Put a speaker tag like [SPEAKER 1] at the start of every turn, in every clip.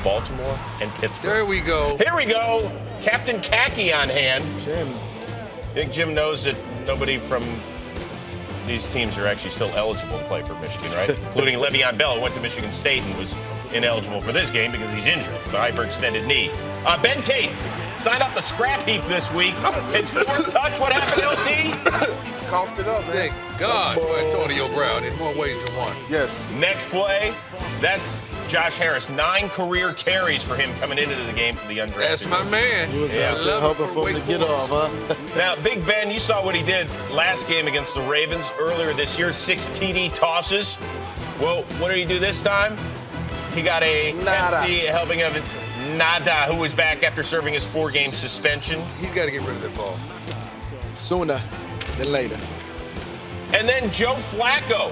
[SPEAKER 1] Baltimore and Pittsburgh.
[SPEAKER 2] There we go.
[SPEAKER 1] Here we go. Captain Khaki on hand.
[SPEAKER 3] Jim.
[SPEAKER 1] I think Jim knows that nobody from these teams are actually still eligible to play for Michigan, right? Including Le'Veon Bell, who went to Michigan State and was ineligible for this game because he's injured with a hyperextended knee. Ben Tate signed off the scrap heap this week. His fourth touch. What happened, LT?
[SPEAKER 3] Coughed it up, man.
[SPEAKER 2] Thank God for Antonio Brown in more ways than one.
[SPEAKER 3] Yes.
[SPEAKER 1] Next play, that's Josh Harris. 9 career carries for him coming into the game for the undrafted.
[SPEAKER 2] That's my man.
[SPEAKER 3] He was
[SPEAKER 2] hoping
[SPEAKER 3] for him to get off, huh?
[SPEAKER 1] Now, Big Ben, you saw what he did last game against the Ravens earlier this year, 6 TD tosses. Well, what did he do this time? He got a hefty helping of Nada, who was back after serving his 4-game suspension.
[SPEAKER 2] He's got to get rid of that ball.
[SPEAKER 3] Sooner than later.
[SPEAKER 1] And then Joe Flacco.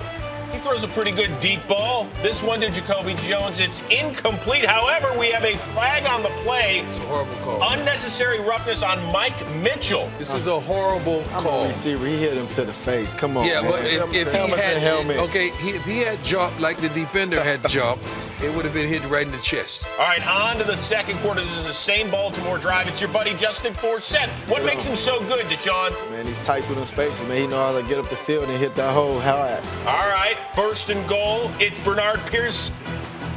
[SPEAKER 1] He throws a pretty good deep ball. This one to Jacoby Jones. It's incomplete. However, we have a flag on the play.
[SPEAKER 2] It's a horrible call.
[SPEAKER 1] Unnecessary roughness on Mike Mitchell.
[SPEAKER 2] This is a horrible call.
[SPEAKER 3] Receiver, he hit him to the face. Come on,
[SPEAKER 2] Yeah,
[SPEAKER 3] man.
[SPEAKER 2] but if he had jumped like the defender had jumped, it would have been hit right in the chest.
[SPEAKER 1] All right, on to the second quarter. This is the same Baltimore drive. It's your buddy Justin Forsett. What makes him so good, Deshaun?
[SPEAKER 3] Man, he's tight through them spaces, man. He know how to get up the field and hit that hole hard.
[SPEAKER 1] All right, first and goal. It's Bernard Pierce.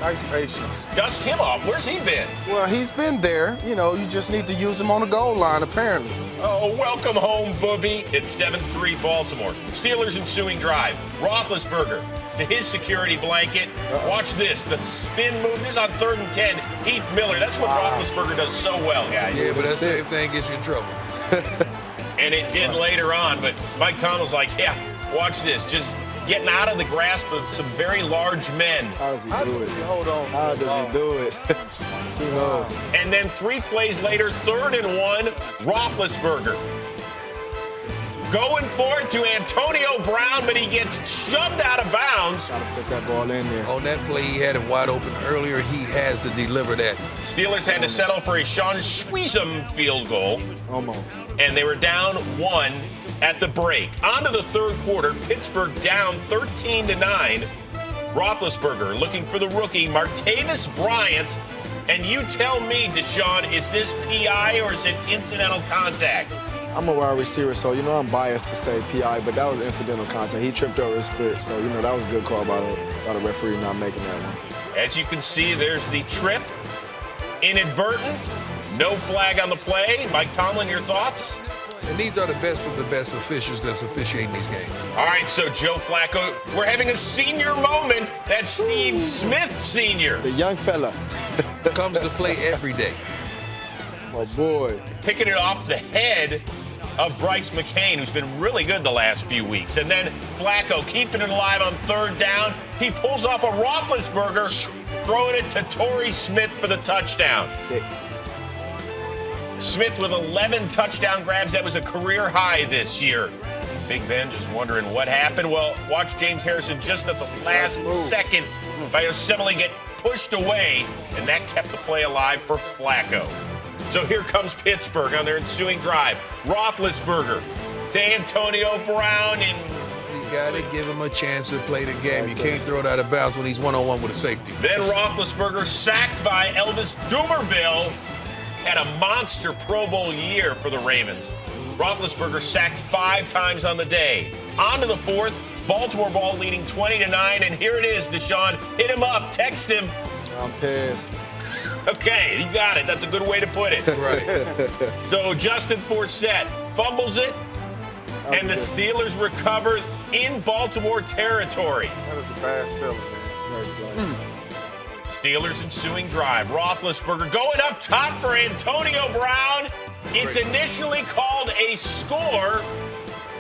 [SPEAKER 4] Nice patience.
[SPEAKER 1] Dust him off. Where's he been?
[SPEAKER 4] Well, he's been there. You know, you just need to use him on the goal line, apparently.
[SPEAKER 1] Oh, welcome home, Booby. It's 7-3 Baltimore. Steelers ensuing drive. Roethlisberger to his security blanket. Watch this. The spin move. This is on 3rd and 10. Heath Miller. That's what Roethlisberger does so well, guys.
[SPEAKER 2] Yeah, but that same thing gets you in trouble.
[SPEAKER 1] And it did later on, but Mike Tomlin's like, yeah, watch this. Just getting out of the grasp of some very large men.
[SPEAKER 3] How does he do it?
[SPEAKER 4] Hold on.
[SPEAKER 3] How does he do it? Who knows?
[SPEAKER 1] And then 3 plays later, 3rd and 1, Roethlisberger. Going for it to Antonio Brown, but he gets shoved out of bounds.
[SPEAKER 3] Gotta put that ball in there.
[SPEAKER 2] On that play, he had him wide open earlier. He has to deliver that.
[SPEAKER 1] Steelers had to settle for a Sean Schweizum field goal.
[SPEAKER 3] Almost.
[SPEAKER 1] And they were down 1 at the break. On to the third quarter, Pittsburgh down 13-9. Roethlisberger looking for the rookie, Martavis Bryant. And you tell me, Deshaun, is this PI or is it incidental contact?
[SPEAKER 3] I'm a wide receiver, so, you know, I'm biased to say PI, but that was incidental contact. He tripped over his foot, so, you know, that was a good call by the referee not making that one.
[SPEAKER 1] As you can see, there's the trip. Inadvertent. No flag on the play. Mike Tomlin, your thoughts?
[SPEAKER 2] And these are the best of the best officials that's officiating these games.
[SPEAKER 1] All right, so Joe Flacco, we're having a senior moment. That's Steve Smith Sr.
[SPEAKER 3] The young fella.
[SPEAKER 2] Comes to play every day.
[SPEAKER 3] Oh, boy.
[SPEAKER 1] Picking it off the head of Bryce McCain, who's been really good the last few weeks. And then Flacco keeping it alive on 3rd down. He pulls off a Roethlisberger, throwing it to Torrey Smith for the touchdown.
[SPEAKER 3] 6.
[SPEAKER 1] Smith with 11 touchdown grabs. That was a career high this year. Big Ben just wondering what happened. Well, watch James Harrison just at the last second by Osemele get pushed away, and that kept the play alive for Flacco. So here comes Pittsburgh on their ensuing drive. Roethlisberger to Antonio Brown. And
[SPEAKER 2] You got to give him a chance to play the game. You can't throw it out of bounds when he's one-on-one with a safety.
[SPEAKER 1] Then Roethlisberger sacked by Elvis Dumervil. Had a monster Pro Bowl year for the Ravens. Roethlisberger sacked 5 times on the day. On to the 4th. Baltimore ball leading 20-9. And here it is, Deshaun. Hit him up. Text him.
[SPEAKER 3] I'm pissed.
[SPEAKER 1] Okay, you got it. That's a good way to put it.
[SPEAKER 2] Right.
[SPEAKER 1] So Justin Forsett fumbles it, and the Steelers recover in Baltimore territory.
[SPEAKER 4] That was a bad feeling, man.
[SPEAKER 1] Steelers ensuing drive. Roethlisberger going up top for Antonio Brown. It's initially called a score,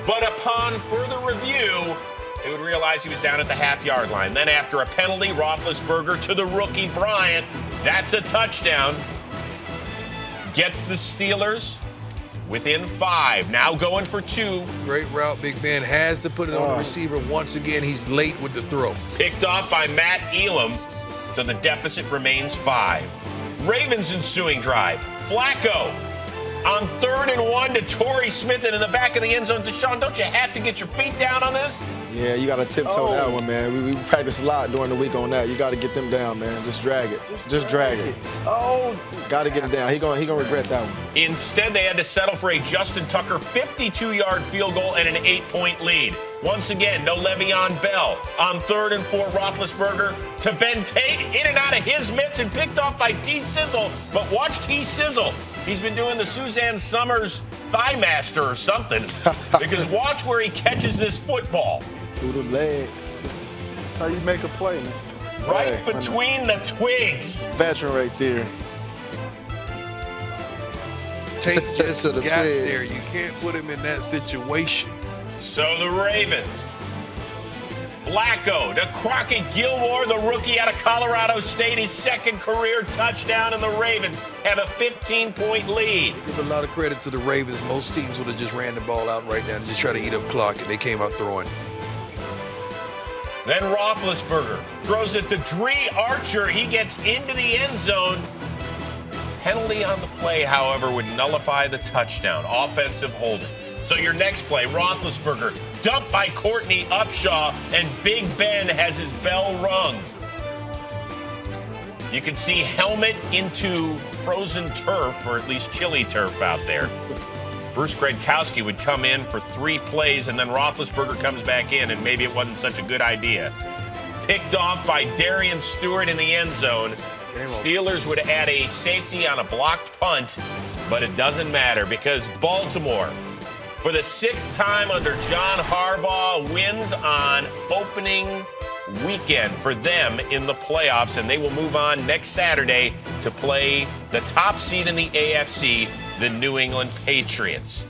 [SPEAKER 1] but upon further review, they would realize he was down at the half-yard line. Then after a penalty, Roethlisberger to the rookie Bryant. That's a touchdown. Gets the Steelers within 5. Now going for 2.
[SPEAKER 2] Great route. Big Ben has to put it on the receiver. Once again, he's late with the throw.
[SPEAKER 1] Picked off by Matt Elam. So the deficit remains 5. Ravens ensuing drive. Flacco on 3rd and 1 to Torrey Smith and in the back of the end zone. Deshaun, don't you have to get your feet down on this?
[SPEAKER 3] Yeah, you got to tiptoe that one, man. We practice a lot during the week on that. You got to get them down, man. Just drag it. Just drag it.
[SPEAKER 4] Oh,
[SPEAKER 3] Got to get it down. He gonna regret that one.
[SPEAKER 1] Instead, they had to settle for a Justin Tucker 52-yard field goal and an 8-point lead. Once again, no Le'Veon Bell. On 3rd and 4, Roethlisberger to Ben Tate, in and out of his mitts and picked off by T-Sizzle. But watch T-Sizzle. He's been doing the Suzanne Summers Thigh Master or something, because watch where he catches this football.
[SPEAKER 3] Through the legs.
[SPEAKER 4] that's how you make a play, man.
[SPEAKER 1] Right
[SPEAKER 3] Hey,
[SPEAKER 1] between the twigs.
[SPEAKER 3] Veteran right there.
[SPEAKER 2] Tate just
[SPEAKER 3] To the
[SPEAKER 2] got
[SPEAKER 3] twigs.
[SPEAKER 2] there. You can't put him in that situation.
[SPEAKER 1] So the Ravens. Flacco to Crockett Gilmore, the rookie out of Colorado State, his 2nd career touchdown, and the Ravens have a 15-point lead.
[SPEAKER 2] Give a lot of credit to the Ravens. Most teams would have just ran the ball out right now and just try to eat up clock, and they came out throwing.
[SPEAKER 1] Then Roethlisberger throws it to Dree Archer. He gets into the end zone. Penalty on the play, however, would nullify the touchdown. Offensive holding. So your next play, Roethlisberger, dumped by Courtney Upshaw, and Big Ben has his bell rung. You can see helmet into frozen turf, or at least chilly turf out there. Bruce Gradkowski would come in for 3 plays, and then Roethlisberger comes back in, and maybe it wasn't such a good idea. Picked off by Darian Stewart in the end zone. Steelers would add a safety on a blocked punt, but it doesn't matter because Baltimore, for the 6th time under John Harbaugh, wins on opening weekend for them in the playoffs, and they will move on next Saturday to play the top seed in the AFC, the New England Patriots.